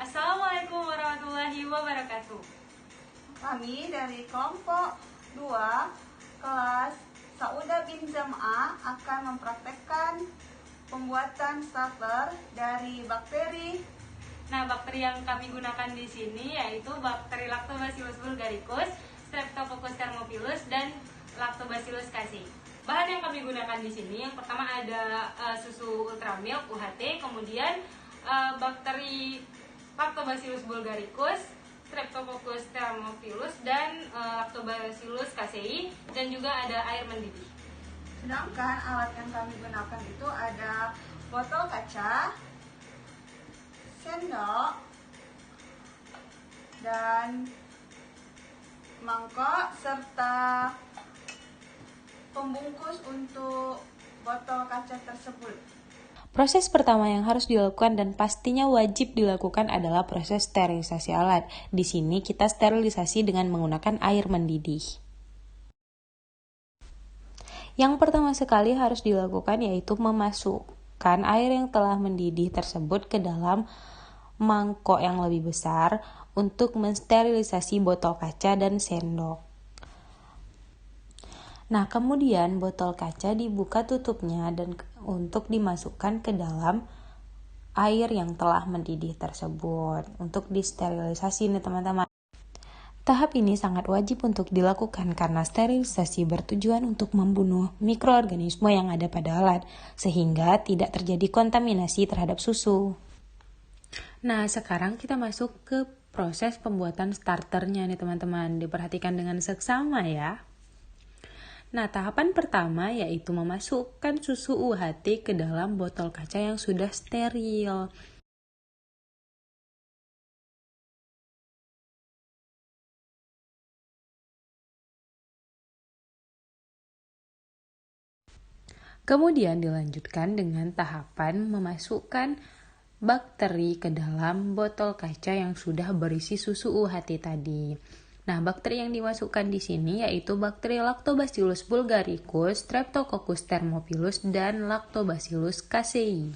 Assalamualaikum warahmatullahi wabarakatuh. Kami dari kelompok 2 kelas Sauda bin Zam'ah akan mempraktekkan pembuatan starter dari bakteri. Nah, bakteri yang kami gunakan di sini yaitu bakteri Lactobacillus bulgaricus, Streptococcus thermophilus, dan Lactobacillus casei. Bahan yang kami gunakan di sini yang pertama ada susu ultramilk UHT, kemudian bakteri Lactobacillus bulgaricus, Streptococcus thermophilus, dan Lactobacillus casei, dan juga ada air mendidih. Sedangkan alat yang kami gunakan itu ada botol kaca, sendok, dan mangkok serta pembungkus untuk botol kaca tersebut. Proses pertama yang harus dilakukan dan pastinya wajib dilakukan adalah proses sterilisasi alat. Di sini kita sterilisasi dengan menggunakan air mendidih. Yang pertama sekali harus dilakukan yaitu memasukkan air yang telah mendidih tersebut ke dalam mangkok yang lebih besar untuk mensterilisasi botol kaca dan sendok. Nah, kemudian botol kaca dibuka tutupnya dan untuk dimasukkan ke dalam air yang telah mendidih tersebut untuk disterilisasi nih teman-teman. Tahap ini sangat wajib untuk dilakukan karena sterilisasi bertujuan untuk membunuh mikroorganisme yang ada pada alat sehingga tidak terjadi kontaminasi terhadap susu. Nah, sekarang kita masuk ke proses pembuatan starternya nih teman-teman. Diperhatikan dengan seksama ya. Nah, tahapan pertama yaitu memasukkan susu UHT ke dalam botol kaca yang sudah steril. Kemudian dilanjutkan dengan tahapan memasukkan bakteri ke dalam botol kaca yang sudah berisi susu UHT tadi. Nah, bakteri yang dimasukkan di sini yaitu bakteri Lactobacillus bulgaricus, Streptococcus thermophilus, dan Lactobacillus casei.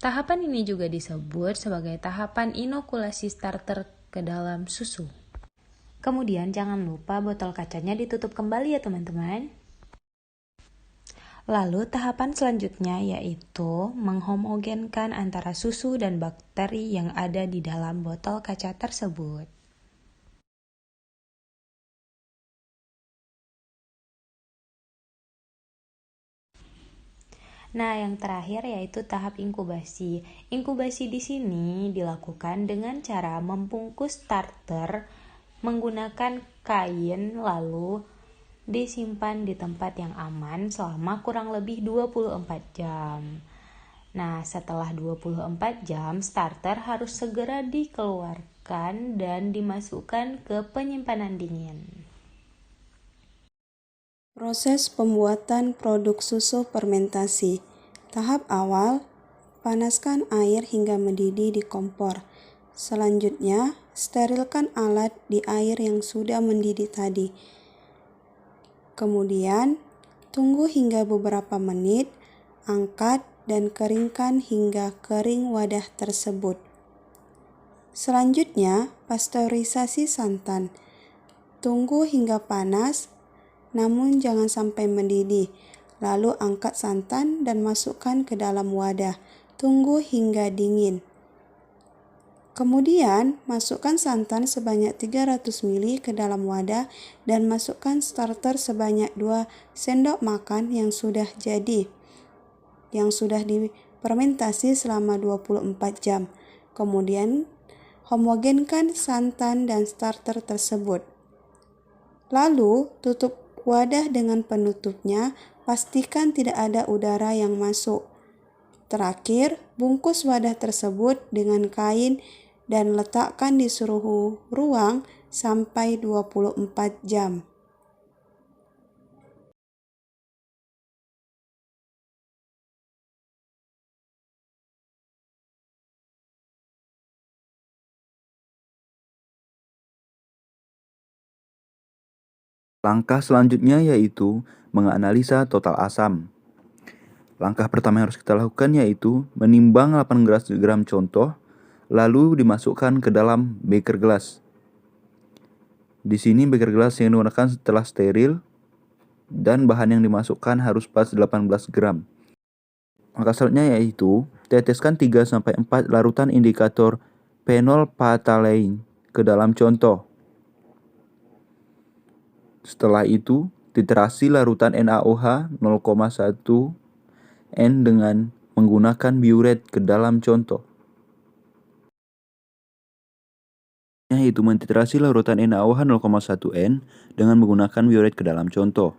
Tahapan ini juga disebut sebagai tahapan inokulasi starter ke dalam susu. Kemudian jangan lupa botol kacanya ditutup kembali ya teman-teman. Lalu tahapan selanjutnya yaitu menghomogenkan antara susu dan bakteri yang ada di dalam botol kaca tersebut. Nah, yang terakhir yaitu tahap inkubasi. Inkubasi di sini dilakukan dengan cara membungkus starter menggunakan kain lalu disimpan di tempat yang aman selama kurang lebih 24 jam. Nah, setelah 24 jam, starter harus segera dikeluarkan dan dimasukkan ke penyimpanan dingin. Proses pembuatan produk susu fermentasi. Tahap awal, panaskan air hingga mendidih di kompor. Selanjutnya, sterilkan alat di air yang sudah mendidih tadi. Kemudian, tunggu hingga beberapa menit, angkat dan keringkan hingga kering wadah tersebut. Selanjutnya, pasteurisasi santan. Tunggu hingga panas, namun jangan sampai mendidih. Lalu angkat santan dan masukkan ke dalam wadah. Tunggu hingga dingin. Kemudian, masukkan santan sebanyak 300 ml ke dalam wadah dan masukkan starter sebanyak 2 sendok makan yang sudah jadi, yang sudah difermentasi selama 24 jam. Kemudian, homogenkan santan dan starter tersebut. Lalu, tutup wadah dengan penutupnya, pastikan tidak ada udara yang masuk. Terakhir, bungkus wadah tersebut dengan kain dan letakkan di suhu ruang sampai 24 jam. Langkah selanjutnya yaitu menganalisa total asam. Langkah pertama yang harus kita lakukan yaitu menimbang 8 gram contoh lalu dimasukkan ke dalam beker gelas. Di sini beker gelas yang digunakan setelah steril dan bahan yang dimasukkan harus pas 18 gram. Langkah selanjutnya yaitu teteskan 3-4 larutan indikator phenolphthalein ke dalam contoh. Setelah itu, titrasi larutan NaOH 0,1 N dengan menggunakan biuret ke dalam contoh. Yaitu mentitrasi larutan NaOH 0,1 N dengan menggunakan biuret ke dalam contoh.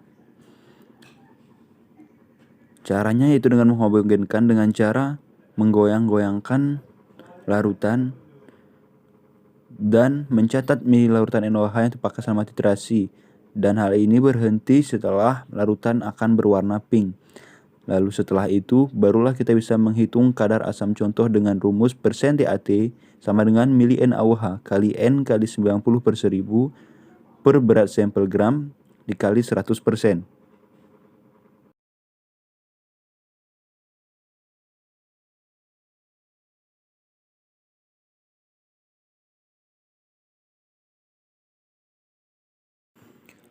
Caranya yaitu dengan menghomogenkan dengan cara menggoyang-goyangkan larutan dan mencatat mili larutan NaOH yang terpakai selama titrasi. Dan hal ini berhenti setelah larutan akan berwarna pink. Lalu setelah itu, barulah kita bisa menghitung kadar asam contoh dengan rumus persen TAT sama dengan mili NaOH kali N kali 90/1000 per berat sampel gram dikali 100%.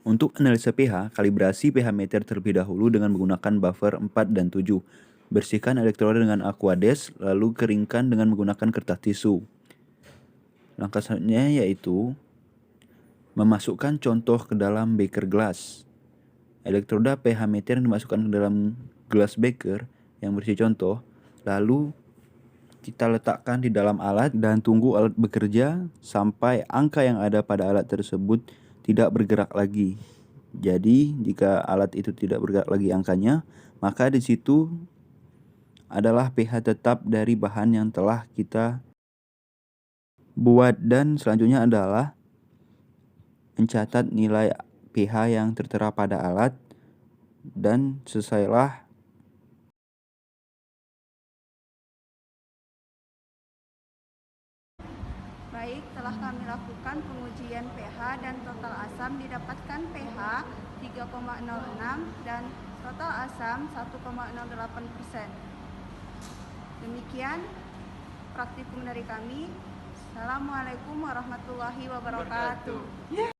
Untuk analisa pH, kalibrasi pH meter terlebih dahulu dengan menggunakan buffer 4 dan 7. Bersihkan elektroda dengan Aquades, lalu keringkan dengan menggunakan kertas tisu. Langkah selanjutnya yaitu memasukkan contoh ke dalam beker gelas. Elektroda pH meter yang dimasukkan ke dalam gelas beker yang berisi contoh, lalu kita letakkan di dalam alat dan tunggu alat bekerja sampai angka yang ada pada alat tersebut tidak bergerak lagi. Jadi, jika alat itu tidak bergerak lagi angkanya, maka di situ adalah pH tetap dari bahan yang telah kita buat, dan selanjutnya adalah mencatat nilai pH yang tertera pada alat dan selesailah. Baik, telah kami lakukan pengujian pH dan total asam didapatkan pH 3,06 dan total asam 1,08%. Demikian praktikum dari kami. Assalamualaikum warahmatullahi wabarakatuh.